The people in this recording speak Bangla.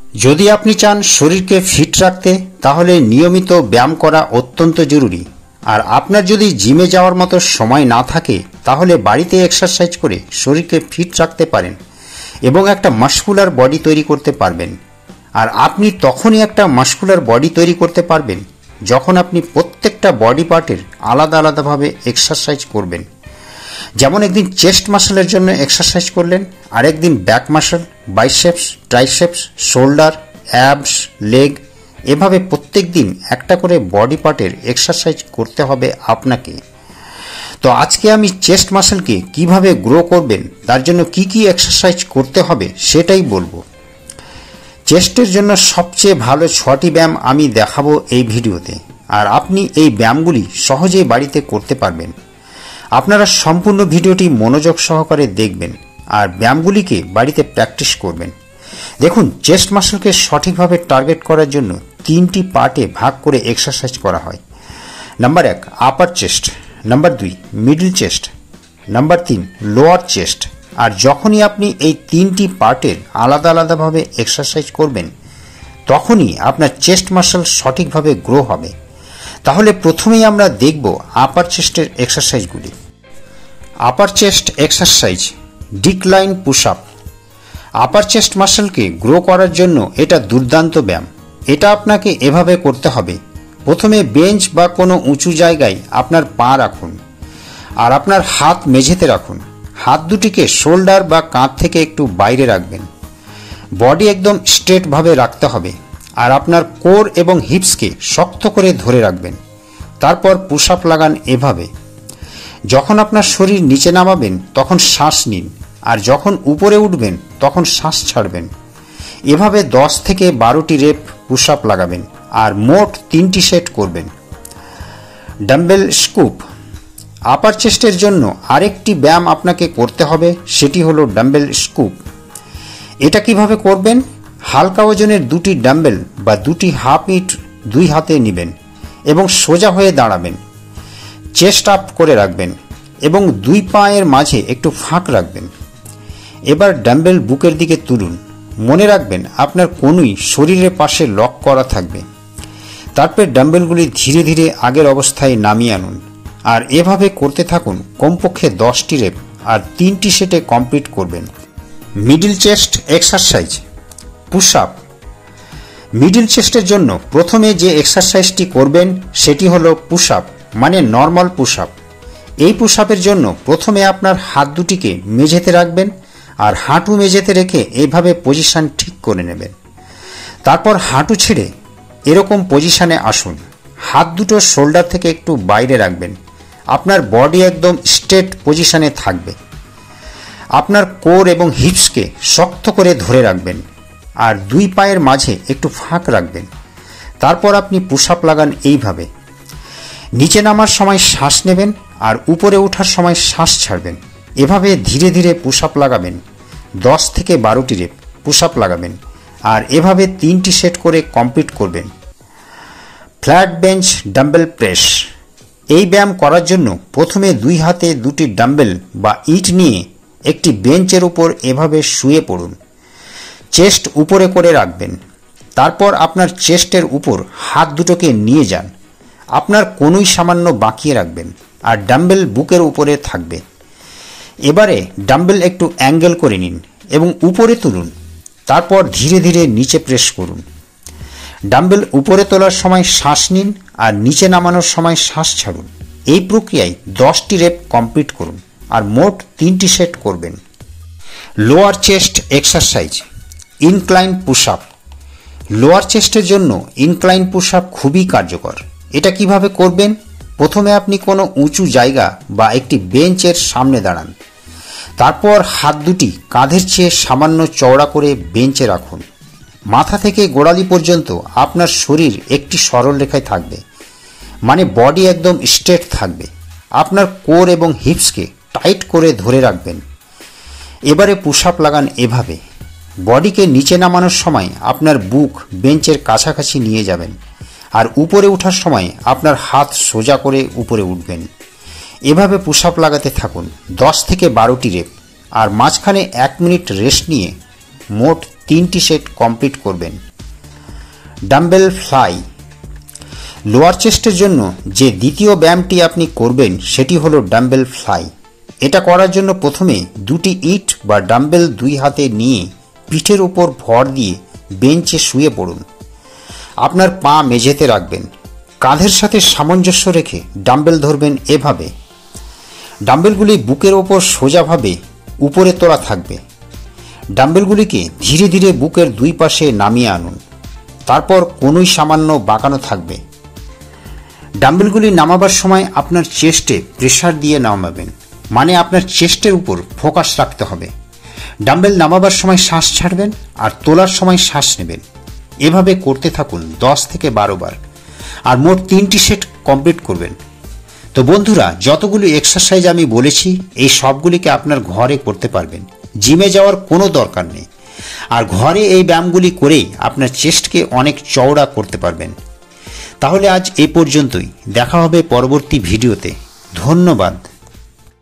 যদি আপনি চান শরীরকে ফিট রাখতে তাহলে নিয়মিত ব্যায়াম করা অত্যন্ত জরুরি। আর আপনার যদি জিমে যাওয়ার মতো সময় না থাকে তাহলে বাড়িতে এক্সারসাইজ করে শরীরকে ফিট রাখতে পারেন এবং একটা মাসকুলার বডি তৈরি করতে পারবেন। আর আপনি তখনই একটা মাসকুলার বডি তৈরি করতে পারবেন যখন আপনি প্রত্যেকটা বডি পার্টের আলাদা আলাদাভাবে এক্সারসাইজ করবেন। যেমন একদিন চেস্ট মাসলের জন্য এক্সারসাইজ করলেন, আর একদিন back muscle, biceps, triceps, shoulder, ABS, leg, এভাবে প্রত্যেক দিন একটা করে বডি পার্টের এক্সারসাইজ করতে হবে আপনাকে। তো আজকে আমি চেস্ট মাসলকে কিভাবে গ্রো করবেন, তার জন্য কি কি এক্সারসাইজ করতে হবে সেটাই বলবো। চেস্টের জন্য সবচেয়ে ভালো 6টি ব্যায়াম আমি দেখাবো এই ভিডিওতে, আর আপনি এই ব্যায়ামগুলি সহজেই বাড়িতে করতে পারবেন। আপনারা সম্পূর্ণ ভিডিওটি মনোযোগ সহকারে দেখবেন আর ব্যায়ামগুলিকে বাড়িতে প্র্যাকটিস করবেন। দেখুন, চেস্ট মাসলকে সঠিকভাবে টার্গেট করার জন্য 3টি পার্টে ভাগ করে এক্সারসাইজ করা হয়। Number 1 upper chest, number 2 middle chest, number 3 lower chest. আর যখনই আপনি এই 3টি পার্টের আলাদা আলাদাভাবে এক্সারসাইজ করবেন তখনই আপনার চেস্ট মাসল সঠিকভাবে গ্রো হবে। তাহলে প্রথমেই আমরা দেখব আপার চেস্টের এক্সারসাইজগুলি। Upper chest exercise, decline push up. Upper chest মাসলকে গ্রো করার জন্য এটা দুর্দান্ত ব্যায়াম। এটা আপনাকে এভাবে করতে হবে। প্রথমে বেঞ্চ বা কোনো উঁচু জায়গায় আপনার পা রাখুন আর আপনার হাত মেঝেতে রাখুন। হাত দুটিকে শোল্ডার বা কাঁধ থেকে একটু বাইরে রাখবেন। বডি একদম স্ট্রেটভাবে রাখতে হবে আর আপনার কোর এবং হিপসকে শক্ত করে ধরে রাখবেন। তারপর পুশ আপ লাগান এভাবে। যখন আপনার শরীর নিচে নামাবেন তখন শ্বাস নিন, আর যখন উপরে উঠবেন তখন শ্বাস ছাড়বেন। এভাবে 10 থেকে 12টি রেপ পুশ আপ লাগাবেন আর মোট 3টি সেট করবেন। Dumbbell scoop. আপার চেস্টের জন্য আরেকটি ব্যায়াম আপনাকে করতে হবে, সেটি হলো ডাম্বেল স্কুপ। এটা কিভাবে করবেন? হালকা ওজনের 2টি ডাম্বেল বা 2টি হাফ ইট 2 হাতে নেবেন এবং সোজা হয়ে দাঁড়াবেন। চেস্ট আপ করে রাখবেন এবং 2 পায়ের মাঝে একটু ফাঁক রাখবেন। এবার ডাম্বেল বুকের দিকে তুলুন। মনে রাখবেন আপনার কনুই শরীরের পাশে লক করা থাকবে। তারপর ডাম্বেলগুলি ধীরে ধীরে আগের অবস্থায় নামিয়ে আনুন আর এভাবে করতে থাকুন কমপক্ষে 10টি রেপ, আর 3টি সেটে কমপ্লিট করবেন। Middle chest exercise, push up. Middle চেস্টের জন্য প্রথমে যে এক্সারসাইজটি করবেন সেটি হলো পুশ আপ, মানে নর্মাল পুশ আপ। এই পুশ আপের জন্য প্রথমে আপনার হাত দুটিকে মেঝেতে রাখবেন আর হাঁটু মেঝেতে রেখে এইভাবে পজিশন ঠিক করে নেবেন। তারপর হাঁটু ছেড়ে এরকম পজিশনে আসুন। হাত দুটো শোল্ডার থেকে একটু বাইরে রাখবেন। আপনার বডি একদম স্ট্রেট পজিশনে থাকবে। আপনার কোর এবং হিপসকে শক্ত করে ধরে রাখবেন আর 2 পায়ের মাঝে একটু ফাঁক রাখবেন। তারপর আপনি পুশ আপ লাগান এইভাবে। নিচে নামার সময় শ্বাস নেবেন আর উপরে ওঠার সময় শ্বাস ছাড়বেন। এভাবে ধীরে ধীরে পুশ আপ লাগাবেন। 10 থেকে 12টি রেপ পুশ আপ লাগাবেন আর এভাবে 3টি সেট করে কমপ্লিট করবেন। Flat bench dumbbell press. এই ব্যায়াম করার জন্য প্রথমে 2 হাতে 2টি ডাম্বেল বা ইট নিয়ে একটি বেঞ্চের উপর এভাবে শুয়ে পড়ুন। চেস্ট উপরে করে রাখবেন। তারপর আপনার চেস্টের উপর হাত দুটোকে নিয়ে যান। আপনার কনুই সামান্য বাঁকিয়ে রাখবেন আর ডাম্বেল বুকের উপরে থাকবে। এবারে ডাম্বেল একটু অ্যাঙ্গেল করে নিন এবং উপরে তুলুন। তারপর ধীরে ধীরে নিচে প্রেস করুন। ডাম্বেল উপরে তোলার সময় শ্বাস নিন আর নিচে নামানোর সময় শ্বাস ছাড়ুন। এই প্রক্রিয়ায় 10টি রেপ কমপ্লিট করুন আর মোট 3টি সেট করবেন। Lower chest exercise, incline push up. Lower চেস্টের জন্য ইনক্লাইন পুশ আপ খুবই কার্যকর। এটা কিভাবে করবেন? প্রথমে আপনি কোনো উঁচু জায়গা বা একটি বেঞ্চের সামনে দাঁড়ান। তারপর হাত দুটি কাঁধের চেয়ে সামান্য চওড়া করে বেঞ্চে রাখুন। মাথা থেকে গোড়ালি পর্যন্ত আপনার শরীর একটি সরল রেখায় থাকবে, মানে বডি একদম স্ট্রেট থাকবে। আপনার কোর এবং হিপসকে টাইট করে ধরে রাখবেন। এবারে পুশ আপ লাগান এভাবে। বডিকে নিচে নামানোর সময় আপনার বুক বেঞ্চের কাছাকাছি নিয়ে যাবেন আর উপরে ওঠার সময় আপনার হাত সোজা করে উপরে উঠবেন। এভাবে পুশ আপ লাগাতে থাকুন 10 থেকে 12টি রেপ আর মাঝখানে 1 মিনিট রেস্ট নিয়ে মোট 3টি সেট কমপ্লিট করবেন। Dumbbell fly. লোয়ার চেস্টের জন্য যে দ্বিতীয় ব্যায়ামটি আপনি করবেন সেটি হলো ডাম্বেল ফ্লাই। এটা করার জন্য প্রথমে 2টি ইট বা ডাম্বেল 2 হাতে নিয়ে পিঠের উপর ভর দিয়ে বেঞ্চে শুয়ে পড়ুন। আপনার পা মেঝেতে রাখবেন, কাঁধের সাথে সামঞ্জস্য রেখে ডাম্বেল ধরবেন এভাবে। ডাম্বেলগুলি বুকের ওপর সোজাভাবে উপরে তোলা থাকবে। ডাম্বেলগুলিকে ধীরে ধীরে বুকের 2 পাশে নামিয়ে আনুন, তারপর কোনোই সামান্য বাঁকানো থাকবে। ডাম্বেলগুলি নামাবার সময় আপনার চেস্টে প্রেসার দিয়ে নামাবেন, মানে আপনার চেস্টের উপর ফোকাস রাখতে হবে। ডাম্বেল নামাবার সময় শ্বাস ছাড়বেন আর তোলার সময় শ্বাস নেবেন। এভাবে করতে থাকুন 10 থেকে 12 বার, আর মোট 3টি সেট কমপ্লিট করবেন। তো বন্ধুরা, যতগুলি এক্সারসাইজ আমি বলেছি এই সবগুলিকে আপনার ঘরে করতে পারবেন, জিমে যাওয়ার কোনো দরকার নেই। আর ঘরে এই ব্যায়ামগুলি করেই আপনার চেস্টকে অনেক চওড়া করতে পারবেন। তাহলে আজ এই পর্যন্তই, দেখা হবে পরবর্তী ভিডিওতে। ধন্যবাদ।